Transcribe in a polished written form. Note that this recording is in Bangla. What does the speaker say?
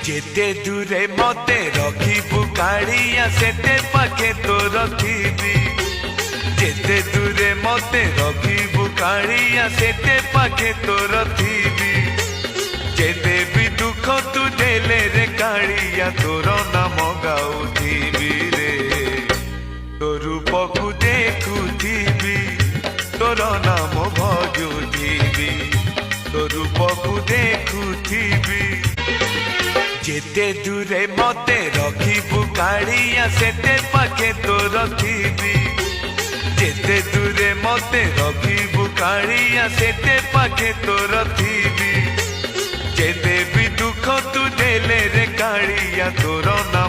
যেতে দূরে মতে রখিবু কাড়িয়া সেতে পাখে তোর থিবি। যেতে দূরে মতে রখিবু কাড়িয়া সেতে পাখে তোর থিবি। যেতে বি দুঃখ তু দেলে রে কাড়িয়া তোর নাম গাউথিবি রে। তোর রূপকু দেখুথিবি তোর নাম ভজুথিবি। তোর রূপকু দেখুথিবি। যেতে দূরে মতে রখিবু কাড়িয়া সেতে পাখে তোর থিবি। যেতে দূরে মতে রখিবু কাড়িয়া সেতে পাখে তোর থিবি। যেতে বি দুঃখ তু দেলে রে কাড়িয়া তোর নাম